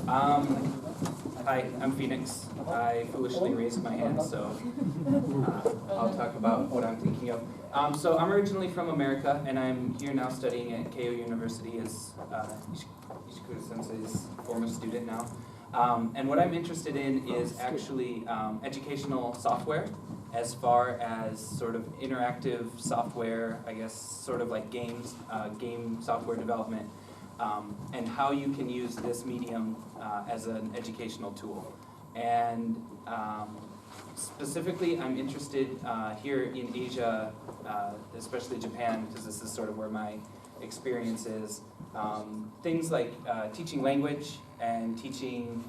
Hi, I'm Phoenix. I foolishly raised my hand, so I'll talk about what I'm thinking of. So I'm originally from America, and I'm here now studying at Keio University as Ishikura-sensei's former student now. And what I'm interested in is actually educational software, as far as sort of interactive software, I guess sort of like games, game software development. And how you can use this medium as an educational tool. And specifically, I'm interested here in Asia, especially Japan, because this is sort of where my experience is. Things like teaching language and teaching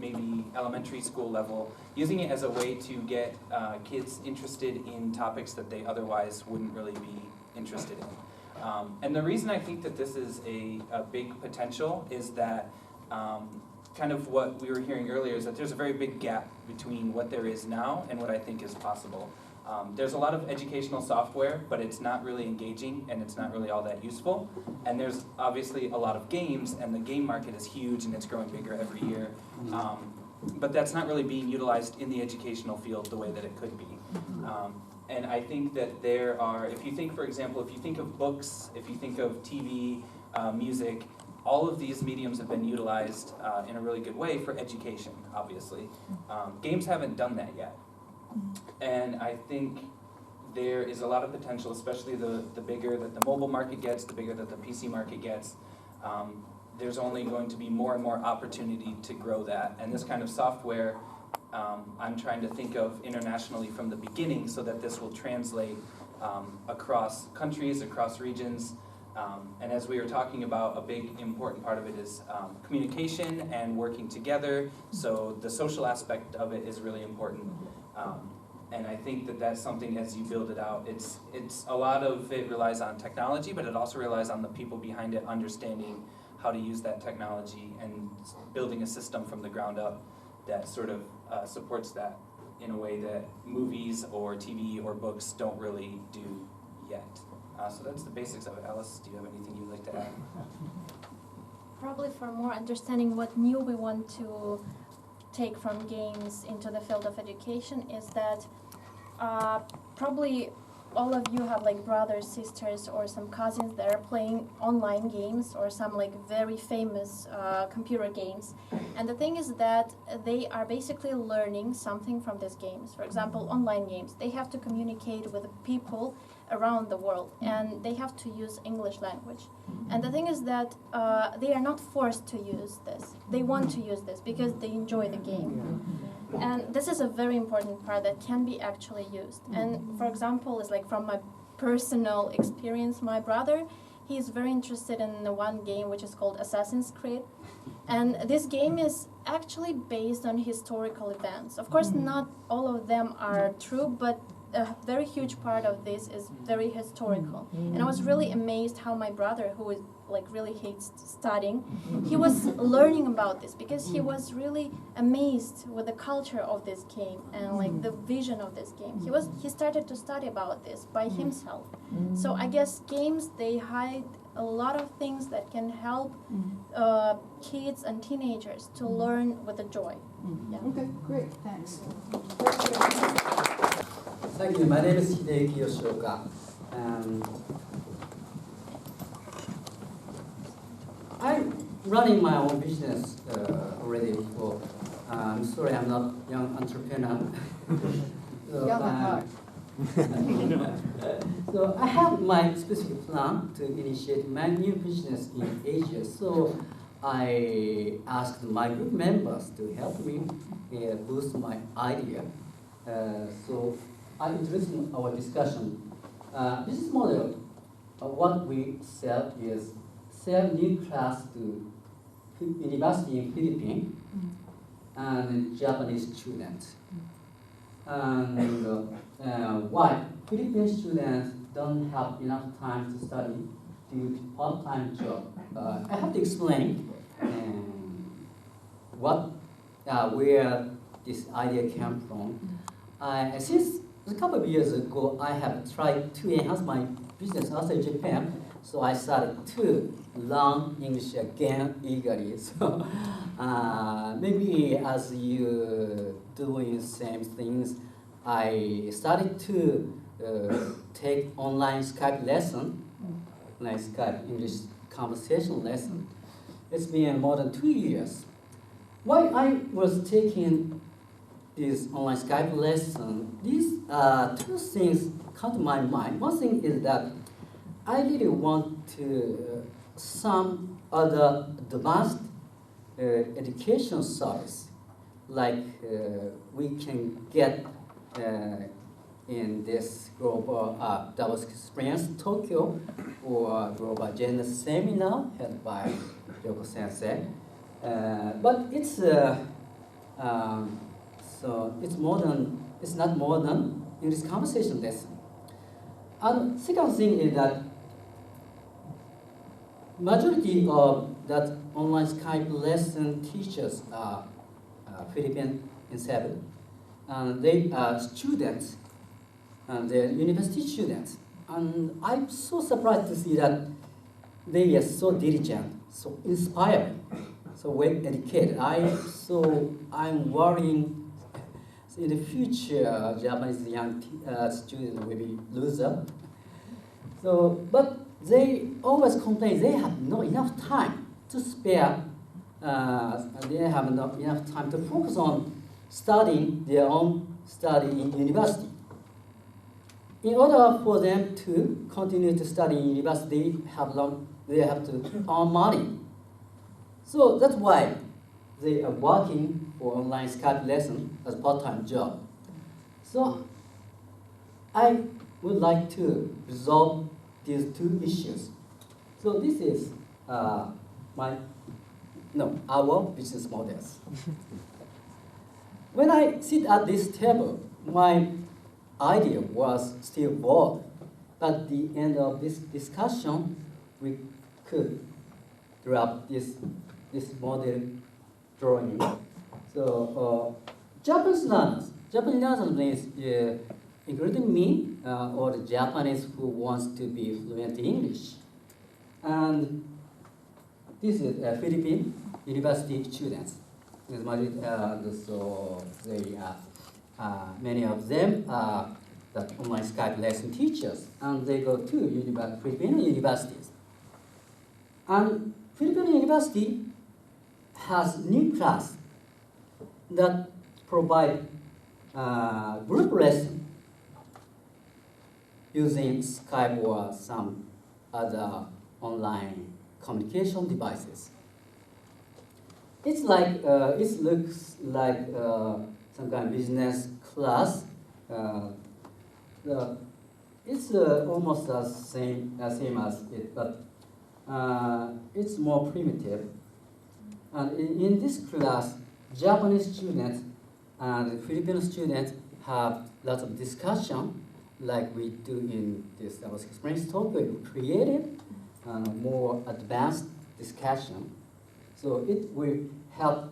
maybe elementary school level, using it as a way to get kids interested in topics that they otherwise wouldn't really be interested in. And the reason I think that this is a big potential is that kind of what we were hearing earlier is that there's a very big gap between what there is now and what I think is possible. There's a lot of educational software, but it's not really engaging and it's not really all that useful. And there's obviously a lot of games, and the game market is huge and it's growing bigger every year. But that's not really being utilized in the educational field the way that it could be. And I think that there are, if you think, for example, if you think of books, if you think of TV, music, all of these mediums have been utilized in a really good way for education, obviously. Games haven't done that yet. And I think there is a lot of potential, especially the bigger that the mobile market gets, the bigger that the PC market gets. There's only going to be more and more opportunity to grow that. And this kind of software, I'm trying to think of internationally from the beginning so that this will translate across countries, across regions. And as we were talking about, a big important part of it is communication and working together. So the social aspect of it is really important. And I think that that's something as you build it out, it's a lot of it relies on technology, but it also relies on the people behind it understanding how to use that technology and building a system from the ground up that sort of supports that in a way that movies or TV or books don't really do yet. So that's the basics of it. Alice, do you have anything you'd like to add? Probably for more understanding what new we want to take from games into the field of education is that probably all of you have like brothers, sisters, or some cousins that are playing online games or some like very famous computer games. And the thing is that they are basically learning something from these games. For example, online games, they have to communicate with people around the world, and they have to use English language. And the thing is that they are not forced to use this. They want to use this because they enjoy the game. And this is a very important part that can be actually used. And for example, it's like from my personal experience, my brother, he is very interested in the one game which is called Assassin's Creed. And this game is actually based on historical events. Of course, not all of them are true, but a very huge part of this is very historical. And I was really amazed how my brother, who is like really hates studying, he was learning about this because he was really amazed with the culture of this game and like the vision of this game. He started to study about this by himself. So I guess games, they hide a lot of things that can help kids and teenagers to learn with a joy. Yeah. Okay, great, thanks. Thank you. My name is Hideki Yoshioka. I'm running my own business already. So I'm sorry, I'm not young entrepreneur. So I have my specific plan to initiate my new business in Asia. So I asked my group members to help me boost my idea. So I introduced our discussion. Business model, what we sell is sell new class to university in Philippines and Japanese students. And why? Philippine students don't have enough time to study due to part-time job. I have to explain where this idea came from. Since a couple of years ago, I have tried to enhance my business outside Japan, so I started two learn English again eagerly. So maybe as you doing same things, I started to take online Skype lesson, like Skype English conversation lesson. It's been more than 2 years. While I was taking this online Skype lesson, these two things come to my mind. One thing is that I really want to some other advanced education service, like we can get in this global Davos experience Tokyo, or global gender seminar held by Yoko Sensei. But it's so it's not more than English conversation lesson. And second thing is that majority of that online Skype lesson teachers are Philippine in seven, and they are students, and they're university students. And I'm so surprised to see that they are so diligent, so inspiring, so well educated. I'm worrying in the future Japanese young students will be loser. So, but they always complain they have not enough time to spare. They have not enough time to focus on studying their own study in university. In order for them to continue to study in university, they have to earn money. So that's why they are working for online Skype lesson as part-time job. So I would like to resolve these two issues. So this is our business models. When I sit at this table, my idea was still bold. But at the end of this discussion, we could drop this model drawing. So Japanese learners means including me, or the Japanese who wants to be fluent in English. And this is Philippine university students. So many of them are the online Skype lesson teachers, and they go to Philippine universities. And Philippine university has new class that provide group lesson using Skype or some other online communication devices. It's like it looks like some kind of business class. It's almost the same as it, but it's more primitive. And in this class, Japanese students and Filipino students have lots of discussion, like we do in this Davos experience Tokyo, creative and more advanced discussion. So it will help.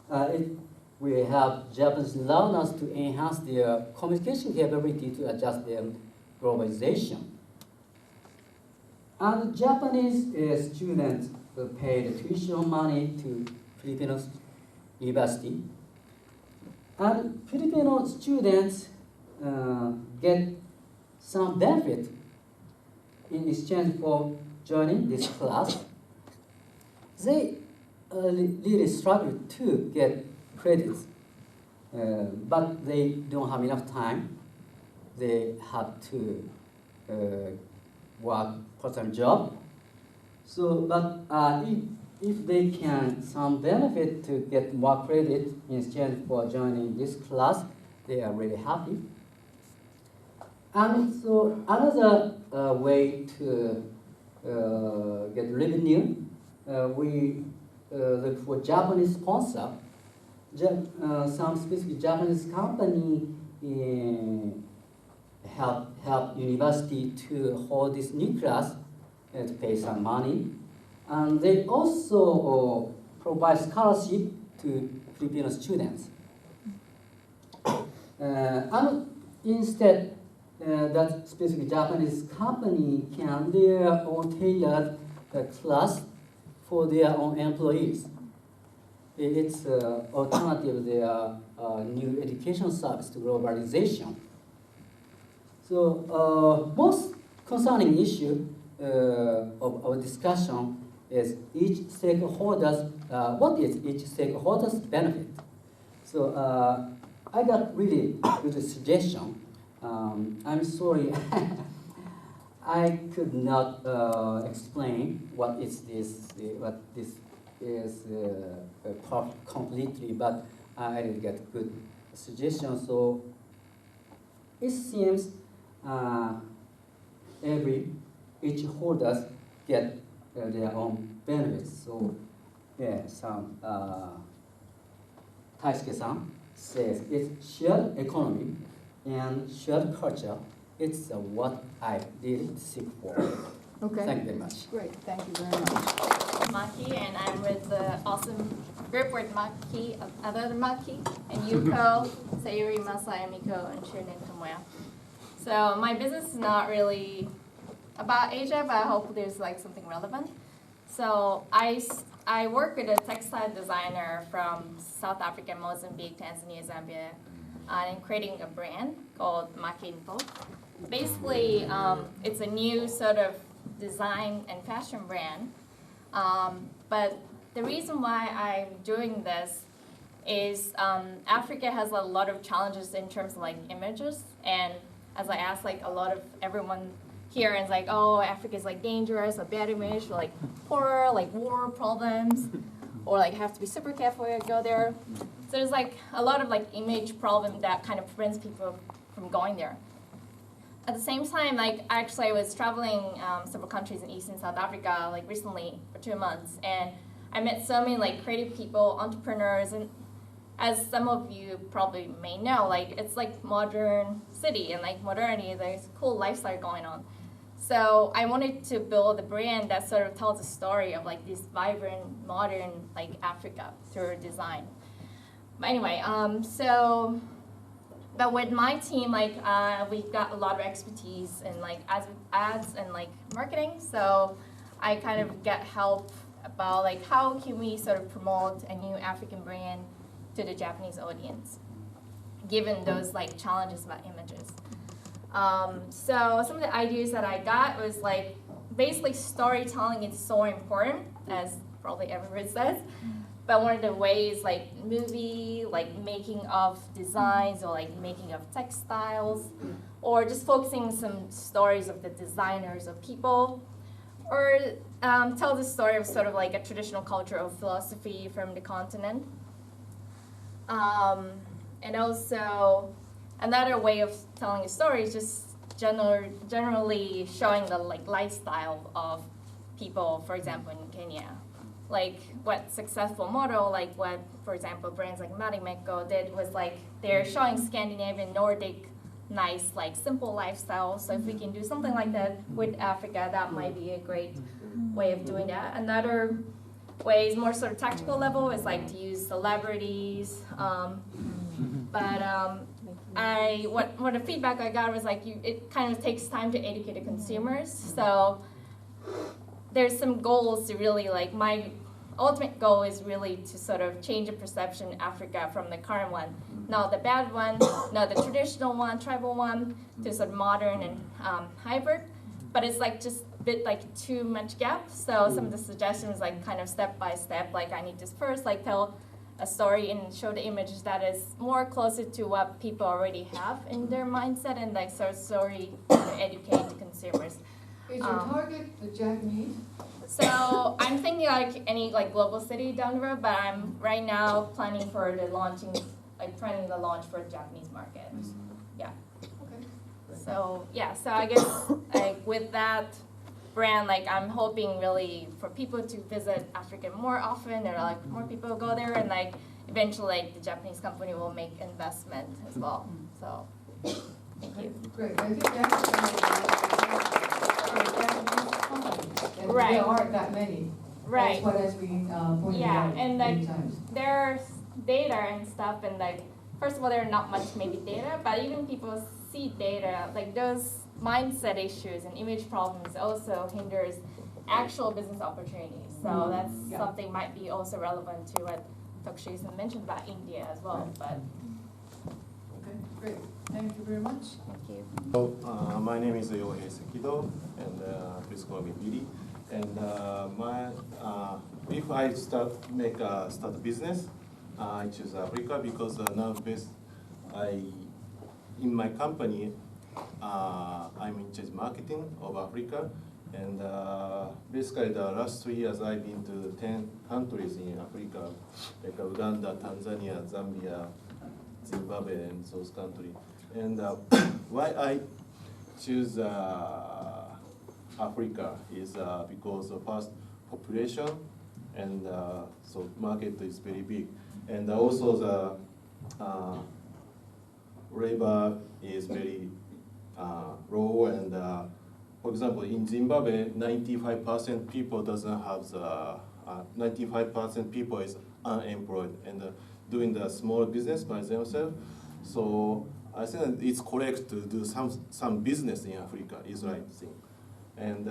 It will help Japanese learners to enhance their communication capability to adjust their globalization. And Japanese students will pay the tuition money to Filipino university. And Filipino students get some benefit in exchange for joining this class. They really struggle to get credits, but they don't have enough time. They have to work part-time job. So, but if they can some benefit to get more credit in exchange for joining this class, they are really happy. And so another way to get revenue, we look for Japanese sponsor. Some specific Japanese company help university to hold this new class and to pay some money. And they also provide scholarship to Filipino students. And instead, that specific Japanese company can their own tailored class for their own employees. It's alternative their new education service to globalization. So most concerning issue of our discussion is each stakeholder's what is each stakeholder's benefit. So I got really good suggestion. I'm sorry, I could not explain what is this is completely, but I did get good suggestion. So it seems each holders get their own benefits. So yeah, some Taisuke-san says it's shared economy and shared culture. It's what I did seek for. Okay. Thank you very much. Great, thank you very much. Maki, and I'm with the awesome group with Maki, other Maki, and Yuko, Sayuri, Masai, Miko, and Shirin and Tomoya. So my business is not really about Asia, but I hope there's like something relevant. So I work with a textile designer from South Africa, Mozambique, Tanzania, Zambia, and creating a brand called Makinto. Basically, it's a new sort of design and fashion brand. But the reason why I'm doing this is Africa has a lot of challenges in terms of like images. And as I asked like a lot of everyone here, it's like, oh, Africa is like dangerous, a bad image, or like poor, like war problems, or like have to be super careful when you go there. So there's like a lot of like image problem that kind of prevents people from going there. At the same time, like actually I was traveling several countries in East and South Africa like recently for 2 months, and I met so many like creative people, entrepreneurs, and as some of you probably may know, like it's like modern city and like modernity, there's cool lifestyle going on. So I wanted to build a brand that sort of tells a story of like this vibrant, modern like Africa through design. But anyway, but with my team, like we've got a lot of expertise in like ads and like marketing. So I kind of get help about like how can we sort of promote a new African brand to the Japanese audience, given those like challenges about images. So some of the ideas that I got was like basically storytelling is so important, as probably everyone says. But one of the ways, like movie, like making of designs or like making of textiles, or just focusing some stories of the designers or people, or tell the story of sort of like a traditional culture or philosophy from the continent. And also another way of telling a story is just generally showing the like lifestyle of people, for example, in Kenya. Like what successful model, like what, for example, brands like Marimekko did was like they're showing Scandinavian, Nordic, nice, like simple lifestyle. So if we can do something like that with Africa, that might be a great way of doing that. Another way is more sort of tactical level is like to use celebrities. What the feedback I got was like it kind of takes time to educate the consumers. So there's some goals to really like my ultimate goal is really to sort of change the perception in Africa from the current one, not the bad one, not the traditional one, tribal one, to sort of modern and hybrid. But it's like just a bit like too much gap. So some of the suggestions like kind of step by step, like I need to first like tell a story and show the images that is more closer to what people already have in their mindset, and like sort of story to educate the consumers. Is your target the Japanese? So I'm thinking like any like global city down the road, but I'm right now planning for the launch for the Japanese market. Yeah. Okay. So yeah, so I guess like with that brand, like I'm hoping really for people to visit Africa more often, or like more people go there, and like eventually like the Japanese company will make investment as well. So thank you. Great. I think that's and Right. there aren't that many. Right. That's what has been pointed Yeah, out and many like times. there's data and stuff, and like first of all, there are not much maybe data, but even people see data, like those mindset issues and image problems also hinders actual business opportunities. So that's Yeah. something might be also relevant to what Tokushige mentioned about India as well. But Okay, great. Thank you very much. thank you. So, my name is Yohei Sekido, and please call me Billy. And if I start a business, I choose Africa because nowadays in my company, I'm in charge marketing of Africa, and basically the last 3 years I've been to 10 countries in Africa, like Uganda, Tanzania, Zambia, Zimbabwe, and those countries. And why I choose Africa is because of first population, and so market is very big, and also the labor is very low, and for example in Zimbabwe 95% people doesn't have the 95% people is unemployed and doing the small business by themselves. So I think it's correct to do some business in Africa is right thing. And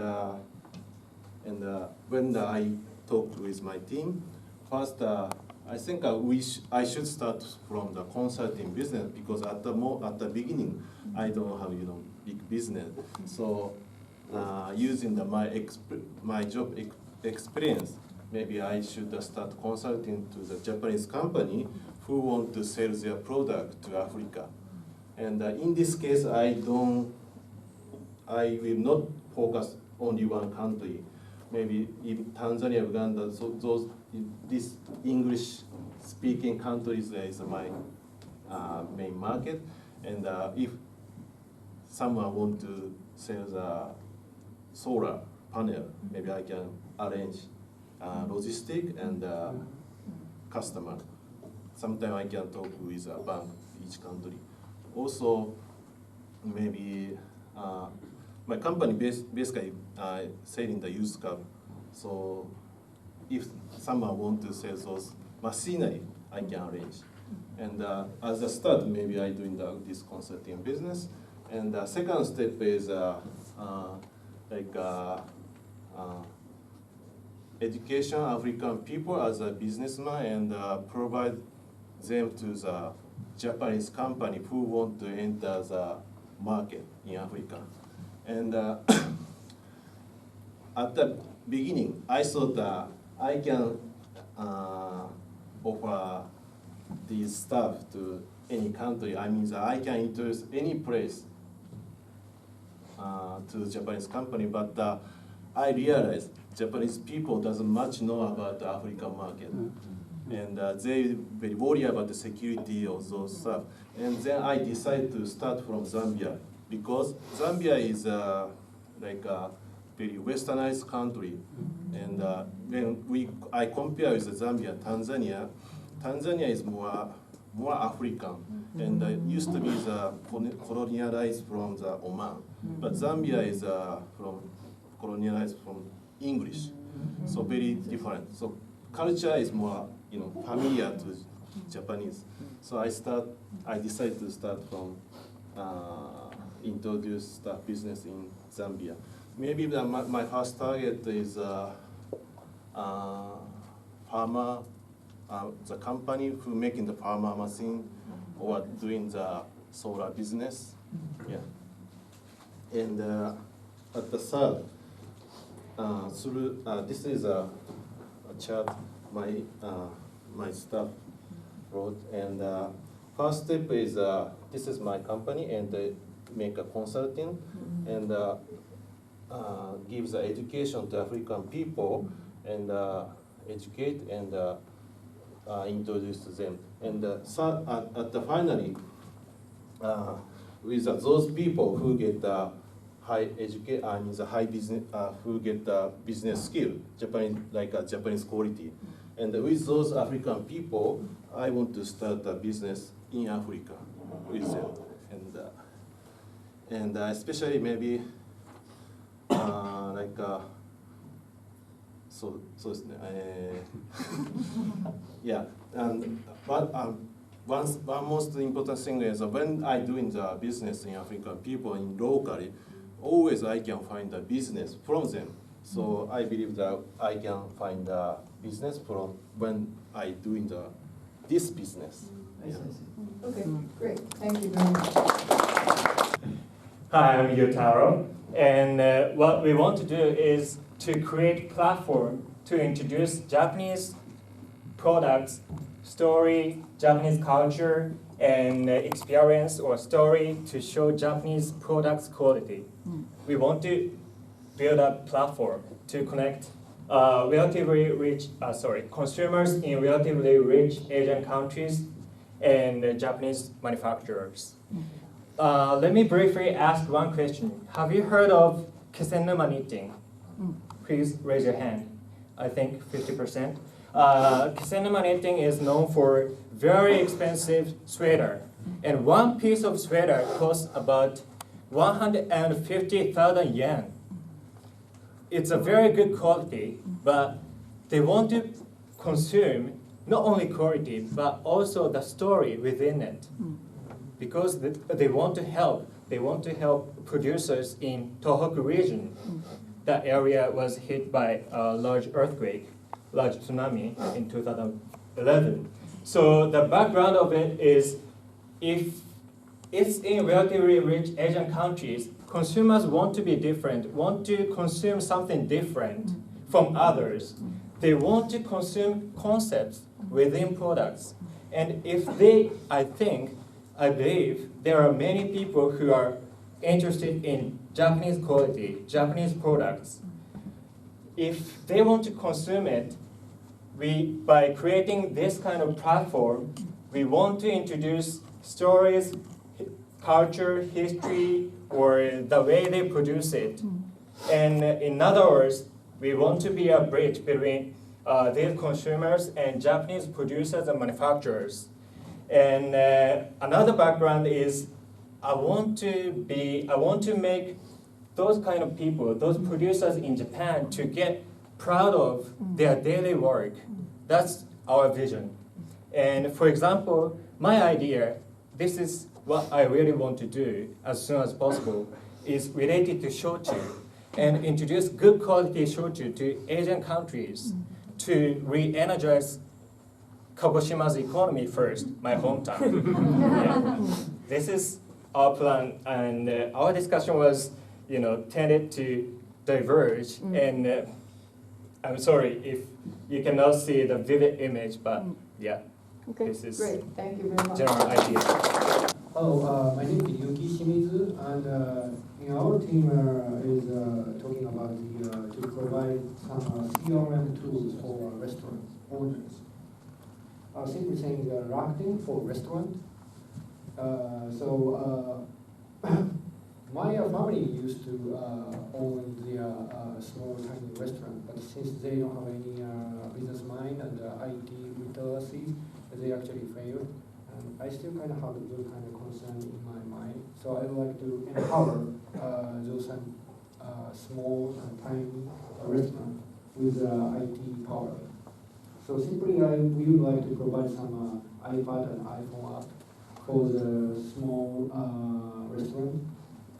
when I talked with my team, first I think I should start from the consulting business because at the beginning I don't have big business. So using my job experience, maybe I should start consulting to the Japanese company who want to sell their product to Africa. And in this case, I will not focus only one country. Maybe in Tanzania, Uganda, so these English-speaking countries is my main market. And if someone want to sell the solar panel, maybe I can arrange logistic and customer. Sometimes I can talk with a bank each country. Also, maybe my company basically selling the used car. So if someone want to sell those machinery, I can arrange. And as a start, maybe I doing this consulting business. And the second step is education African people as a businessman and provide them to the Japanese company who want to enter the market in Africa. And at the beginning, I thought I can offer this stuff to any country. I mean, I can introduce any place to the Japanese company, but I realized Japanese people doesn't much know about the African market. And they very worry about the security of those stuff. And then I decided to start from Zambia because Zambia is like a very westernized country. And when I compare with Zambia, Tanzania is more African, and used to be colonialized from the Oman, but Zambia is colonialized from English, so very different. So culture is more familiar to Japanese. So I decided to start from introduce the business in Zambia. Maybe my first target is farmer, the company who making the farmer machine or doing the solar business. Yeah. And at the third, this is a chart my staff wrote, and first step is this is my company, and make a consulting and gives education to African people and educate and introduce them. And at the finally, with those people who get high education, I mean the high business, who get business skill, Japanese quality. And with those African people, I want to start a business in Africa with them. And especially maybe yeah. And one most important thing is when I doing the business in African people in locally, always I can find a business from them. So I believe that I can find a business from when I doing this business. I see, I see. Okay, great. Thank you very much. Hi, I'm Yotaro, and what we want to do is to create platform to introduce Japanese products, story, Japanese culture, and experience or story to show Japanese products quality. We want to build a platform to connect consumers in relatively rich Asian countries and Japanese manufacturers. Let me briefly ask one question. Have you heard of Kisenuma knitting? Please raise your hand. I think 50%. Kisenuma knitting is known for very expensive sweater. And one piece of sweater costs about 150,000 yen. It's a very good quality, but they want to consume not only quality, but also the story within it. Because they want to help producers in Tohoku region. That area was hit by a large earthquake, large tsunami in 2011. So the background of it is, if it's in relatively rich Asian countries, consumers want to be different, want to consume something different from others. They want to consume concepts within products. And if I believe there are many people who are interested in Japanese quality, Japanese products. If they want to consume it, by creating this kind of platform, we want to introduce stories, culture, history, or the way they produce it. And in other words, we want to be a bridge between these consumers and Japanese producers and manufacturers. And another background is I want to make those kind of people, those producers in Japan, to get proud of their daily work. That's our vision. And for example, my idea, this is what I really want to do as soon as possible, is related to shochu, and introduce good quality shochu to Asian countries to re-energize Kagoshima's economy first, my hometown. Yeah. This is our plan, and our discussion was, tended to diverge, and I'm sorry if you cannot see the vivid image, but yeah, Okay, this is great. Thank you very much. general idea. Hello, my name is Yuki Shimizu, and our team is talking about to provide some CRM tools for restaurant owners. Simply saying marketing for restaurant. My family used to own the small tiny restaurant, but since they don't have any business mind and IT literacy, they actually failed. And I still kind of have those kind of concerns in my mind. So I would like to empower those small and tiny restaurants with IT power. So simply, we would like to provide some iPad and iPhone app for the small restaurant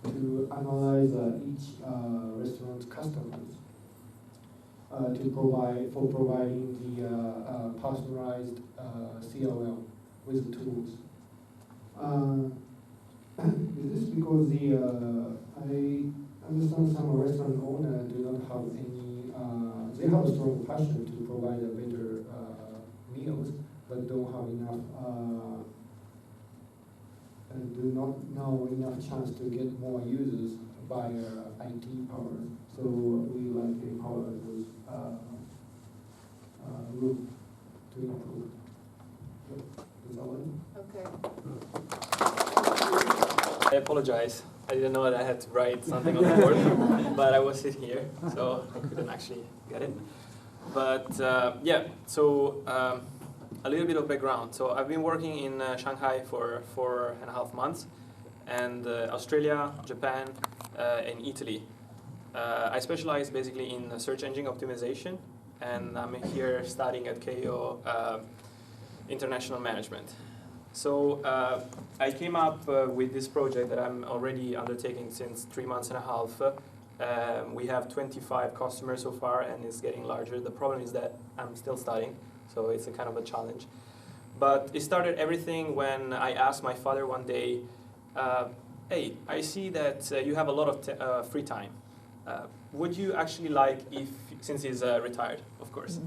to analyze each restaurant's customers providing the personalized CRM with the tools. This is because I understand some restaurant owners do not have any. They have a strong passion to provide a better meals, but don't have enough. And do not know enough chance to get more users by IT power. So we like to empower those group to improve. Is that one? Okay. I apologize. I didn't know that I had to write something on the board, but I was sitting here, so I couldn't actually get it. But a little bit of background. So I've been working in Shanghai for 4.5 months, and Australia, Japan, and Italy. I specialize basically in search engine optimization, and I'm here studying at Keio International Management. So I came up with this project that I'm already undertaking since 3.5 months, We have 25 customers so far, and it's getting larger. The problem is that I'm still studying, so it's a kind of a challenge. But it started everything when I asked my father one day, hey, I see that you have a lot of free time. Would you actually like, since he's retired, of course,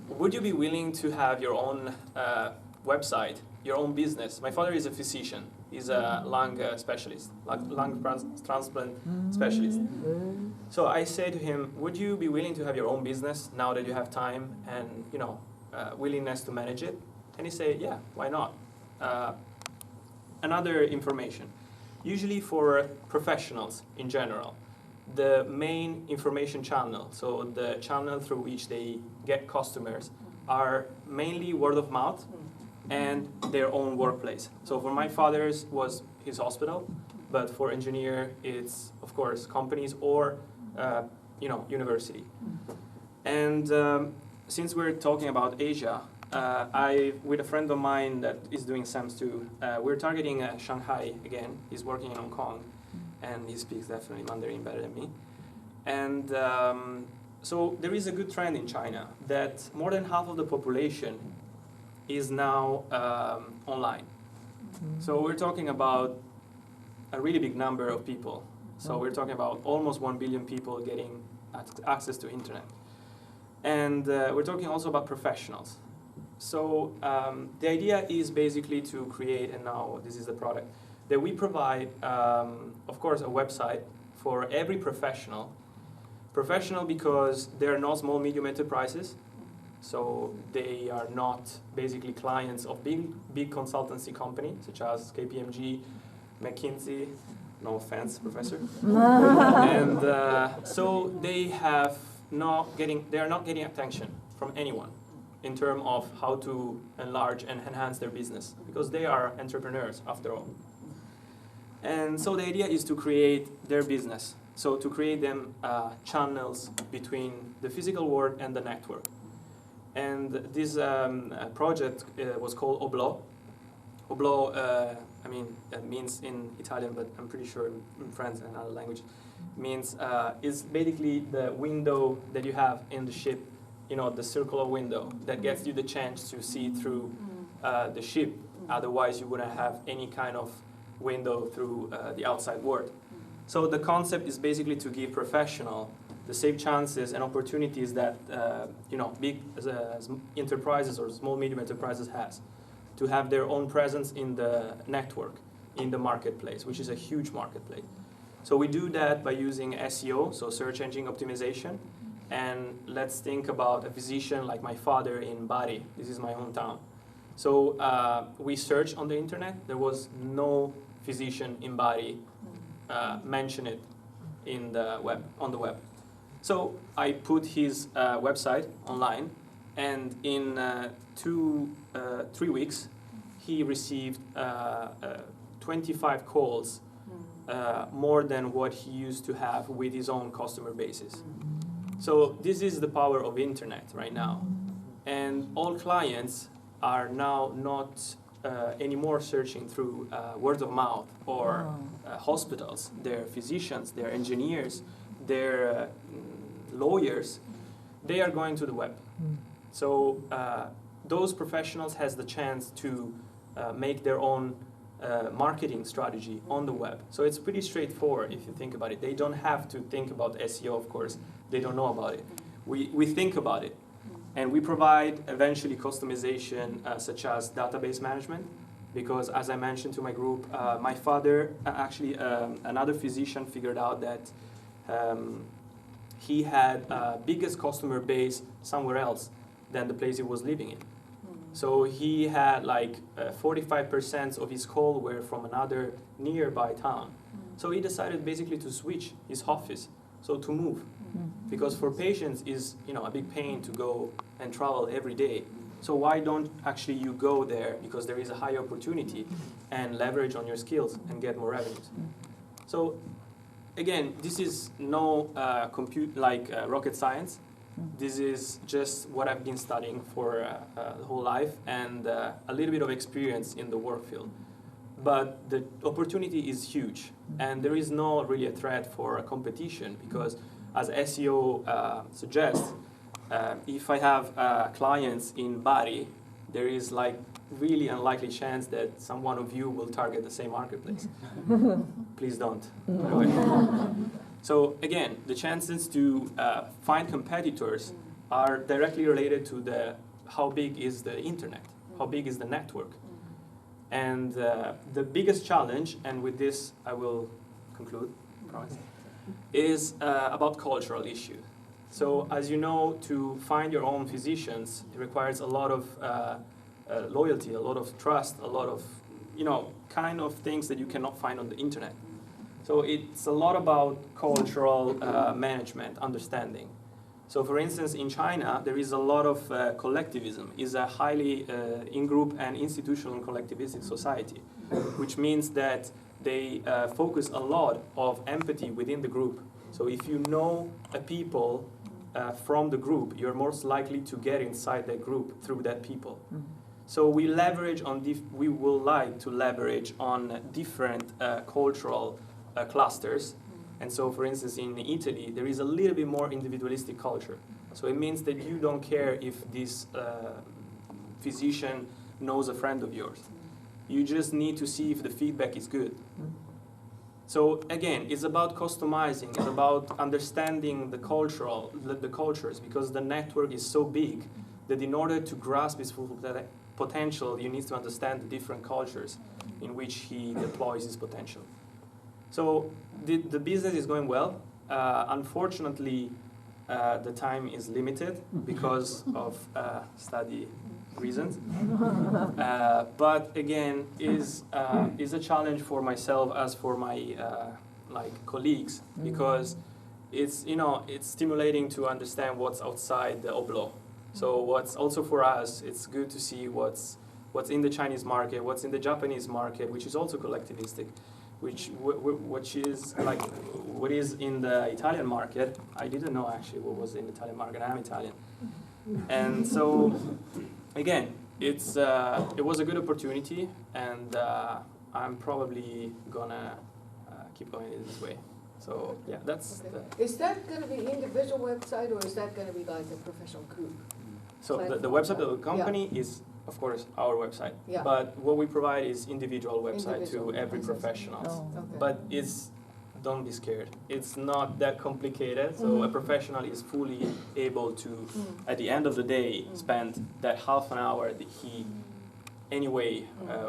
would you be willing to have your own website, your own business? My father is a physician. He's a lung specialist, lung transplant specialist. So I say to him, would you be willing to have your own business now that you have time and willingness to manage it? And he said, yeah, why not? Another information. Usually for professionals in general, the main information channel, so the channel through which they get customers, are mainly word of mouth and their own workplace. So for my father's was his hospital, but for engineer, it's of course companies or university. And since we're talking about Asia, with a friend of mine that is doing SAMS too, we're targeting Shanghai again. He's working in Hong Kong, and he speaks definitely Mandarin better than me. And so there is a good trend in China that more than half of the population is now online. So we're talking about a really big number of people. So we're talking about almost 1 billion people getting access to internet. And we're talking also about professionals. So the idea is basically to create, and now this is the product, that we provide, of course, a website for every professional. Professional because they're not small, medium enterprises. So they are not basically clients of big consultancy companies such as KPMG, McKinsey. No offense, professor. And so they are not getting attention from anyone in terms of how to enlarge and enhance their business, because they are entrepreneurs after all. And so the idea is to create their business. So to create them channels between the physical world and the network. And this project was called Oblo. Oblo, means in Italian, but I'm pretty sure in French and other language, means is basically the window that you have in the ship, the circular window that gets you the chance to see through the ship. Otherwise, you wouldn't have any kind of window through the outside world. So the concept is basically to give professional the same chances and opportunities that big enterprises or small medium enterprises has, to have their own presence in the network, in the marketplace, which is a huge marketplace. So we do that by using SEO, so search engine optimization. And let's think about a physician like my father in Bari. This is my hometown. So we searched on the internet. There was no physician in Bari mention it in the web, on the web. So I put his website online, and in 3 weeks, he received 25 calls, more than what he used to have with his own customer bases. So this is the power of internet right now. And all clients are now not anymore searching through word of mouth or hospitals. They're physicians, they're engineers, they're lawyers. They are going to the web. So those professionals has the chance to make their own marketing strategy on the web. So it's pretty straightforward if you think about it. They don't have to think about SEO, of course. They don't know about it. We think about it. And we provide eventually customization such as database management, because as I mentioned to my group, my father, actually another physician, figured out that he had biggest customer base somewhere else than the place he was living in. So he had like 45% of his call were from another nearby town. So he decided basically to switch his office, so to move. Because for patients is a big pain to go and travel every day. So why don't actually you go there, because there is a high opportunity, and leverage on your skills and get more revenues. So again, this is no rocket science. This is just what I've been studying for the whole life, and a little bit of experience in the work field. but the opportunity is huge, and there is no really a threat for a competition because, as SEO suggests, if I have clients in Bari, there is like really unlikely chance that some one of you will target the same marketplace. Please don't. So again, the chances to find competitors are directly related to how big is the internet, how big is the network. And the biggest challenge, and with this I will conclude, promise, is about cultural issues. So as you know, to find your own physicians, it requires a lot of loyalty, a lot of trust, a lot of, kind of things that you cannot find on the internet. So it's a lot about cultural management, understanding. So for instance, in China, there is a lot of collectivism. It's a highly in-group and institutional collectivistic society, which means that they focus a lot of empathy within the group. So if you know a people from the group, you're most likely to get inside that group through that people. So we leverage on, we will like to leverage on different cultural clusters. And so, for instance, in Italy, there is a little bit more individualistic culture. So it means that you don't care if this physician knows a friend of yours. You just need to see if the feedback is good. So again, it's about customizing. It's about understanding the cultures, because the network is so big that in order to grasp its full potential, you need to understand the different cultures in which he deploys his potential. So the business is going well. Unfortunately, the time is limited because of study reasons. But again, is a challenge for myself as for my colleagues, because it's stimulating to understand what's outside the oblong. So what's also for us, it's good to see what's in the Chinese market, what's in the Japanese market, which is also collectivistic. Which is like what is in the Italian market. I didn't know actually what was in the Italian market. I'm Italian, and so again, it was a good opportunity, and I'm probably gonna keep going in this way. So yeah, that's. Okay. Is that going to be individual website, or is that going to be like a professional group? So the website of the company is, of course, our website. Yeah. But what we provide is individual website Individual. to every professional. Okay. But don't be scared. It's not that complicated. So a professional is fully able to, at the end of the day, spend that half an hour that he, anyway,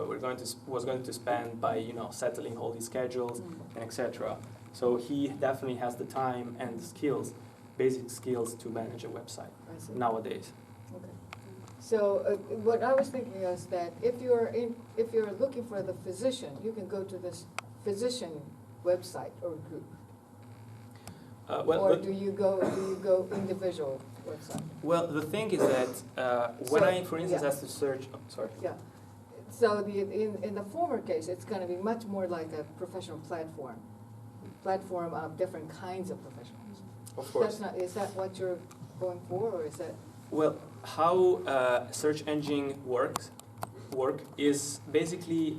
was going to spend by settling all his schedules and etc. So he definitely has the time and the skills, basic skills to manage a website nowadays. Okay. So what I was thinking is that if you're looking for the physician, you can go to this physician website or group. Or do you go individual website? Well, the thing is that when I, for instance, have to search. Oh, sorry. Yeah. So in the former case, it's going to be much more like a professional platform of different kinds of professionals. Of course. Is that what you're going for, or is that? Well, how search engine work is basically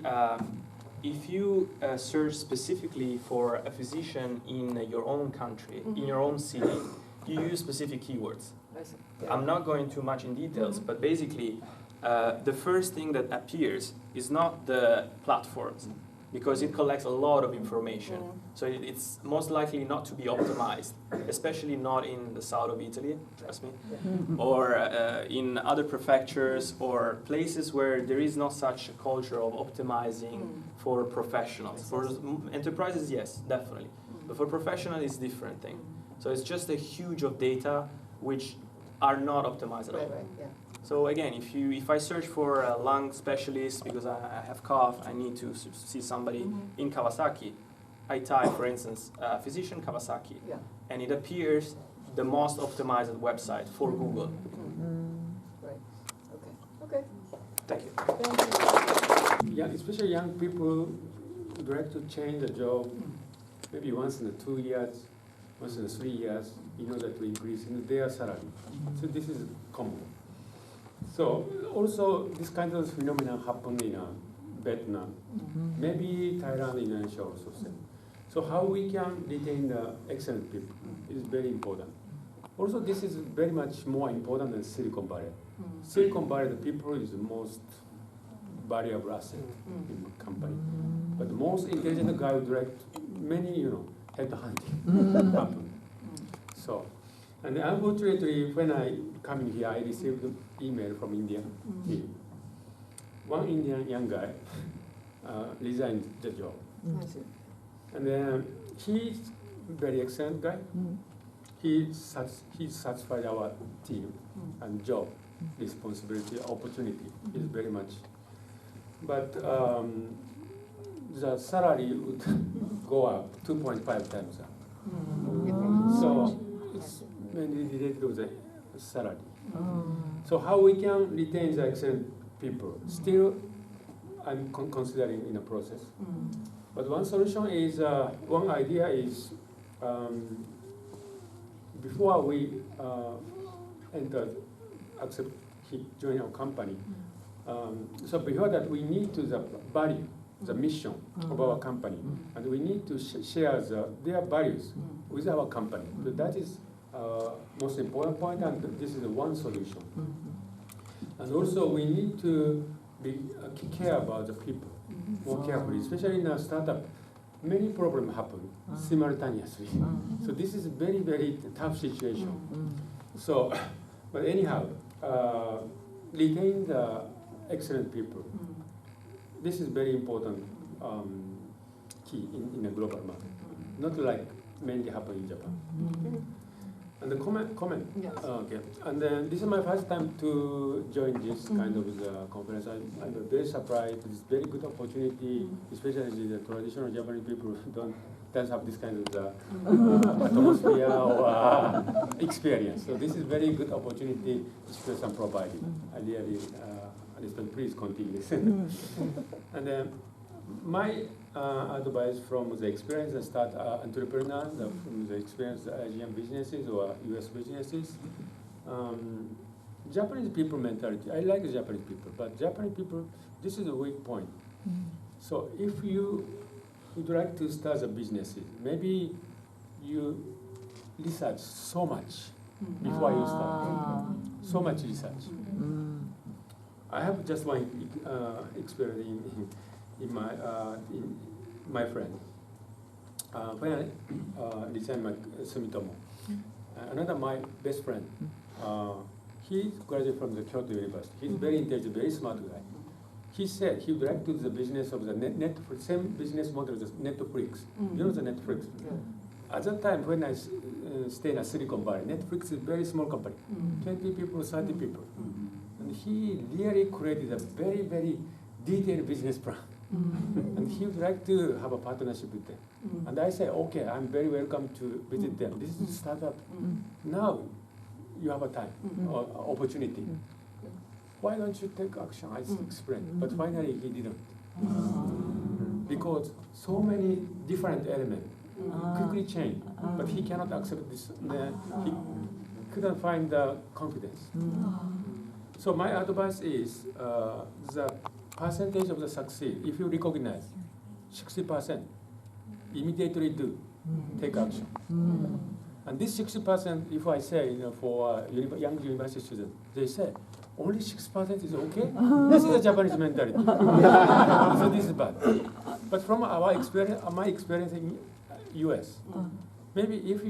if you search specifically for a physician in your own country, in your own city, you use specific keywords. I see. Yeah. I'm not going too much in details, but basically the first thing that appears is not the platforms, because it collects a lot of information. So it's most likely not to be optimized, especially not in the south of Italy, trust me, or in other prefectures or places where there is not such a culture of optimizing for professionals. For enterprises, yes, definitely. But for professionals, it's a different thing. So it's just a huge of data which are not optimized at all. Right, yeah. So again, if I search for a lung specialist because I have cough, I need to see somebody in Kawasaki, I type, for instance, physician Kawasaki, and it appears the most optimized website for Google. Right. Okay. Thank you. Thank you. Yeah, especially young people would like to change the job maybe once in 2 years, once in 3 years, in order to increase their salary. So this is common. So also this kind of phenomenon happened in Vietnam, maybe Thailand, Indonesia also same. So how we can retain the excellent people is very important. Also, this is very much more important than Silicon Valley. Silicon Valley, the people is the most valuable asset in the company. But the most intelligent guy would direct many, headhunting happen. So, and unfortunately, when I come in here, I received an email from India. One Indian young guy resigned the job. And then he's very excellent guy. He satisfied our team and job, responsibility, opportunity is very much. But the salary would go up 2.5 times up. So it's mainly related to the salary. So how we can retain the excellent people? Still, I'm considering in a process. But one solution is, one idea is, before we join our company, so before that we need to the value, the mission of our company, and we need to share their values with our company. So that is most important point, and this is one solution. And also we need to care about the people more carefully, especially in a startup. Many problems happen simultaneously. So this is a very, very tough situation. So, but anyhow, retain the excellent people. This is very important key in a global market. Not like mainly happen in Japan. And the comment. Yes. Okay. And then this is my first time to join this kind of conference. I'm very surprised. It's very good opportunity, especially the traditional Japanese people don't have this kind of atmosphere or experience. So this is very good opportunity this person provided. I really understand. Please continue. And then my advice from the experience that start entrepreneurs, from the experience Asian businesses or US businesses, Japanese people mentality. I like Japanese people, but Japanese people, this is a weak point. So if you would like to start a business, maybe you research so much before you start. So much research. I have just one experience in my friend. When I resigned my Sumitomo, another my best friend, he graduated from the Kyoto University. He's very intelligent, very smart guy. He said he would like to do the business of the Netflix, same business model as Netflix. You know the Netflix? At that time, when I stayed in Silicon Valley, Netflix is a very small company, 20 people, 30 people. And he really created a very, very detailed business plan. And he would like to have a partnership with them. And I said, okay, I'm very welcome to visit them. This is a startup. Now you have a time or opportunity. Why don't you take action? I explained. But finally he didn't. Because so many different elements quickly change. But he cannot accept this. He couldn't find the confidence. So my advice is the percentage of the succeed, if you recognize 60%, immediately do, take action. And this 60%, if I say, for young university students, they say, only 6% is okay? This is a Japanese mentality. So this is bad. But from our experience, my experience in US, maybe if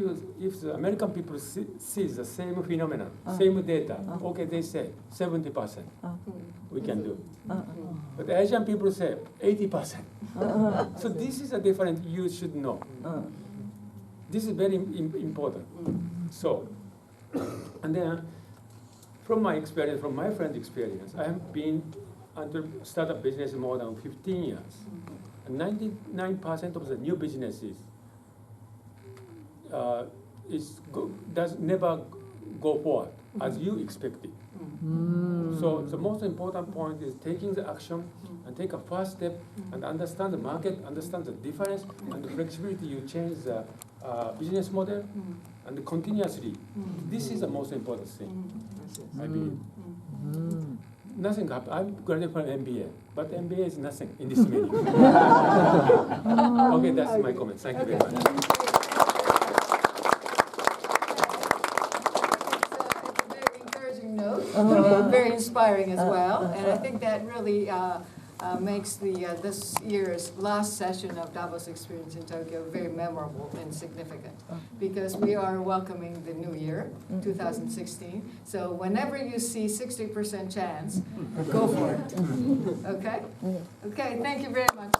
the American people see the same phenomenon, same data, okay, they say 70%, we can do. But Asian people say 80%. So this is a difference you should know. This is very important. So, and then from my experience, from my friend's experience, I have been under startup business more than 15 years. And 99% of the new businesses does never go forward as you expected. So the most important point is taking the action and take a first step and understand the market, understand the difference and the flexibility. You change the business model and continuously. This is the most important thing, I believe. nothing happened. I'm graduated from MBA, but MBA is nothing in this menu. Okay, that's my comment. Thank you very much. It's a very encouraging note, very inspiring as well, and I think that really makes this year's last session of Davos Experience in Tokyo very memorable and significant, because we are welcoming the new year, 2016. So whenever you see 60% chance, go for it. Okay? Okay, thank you very much.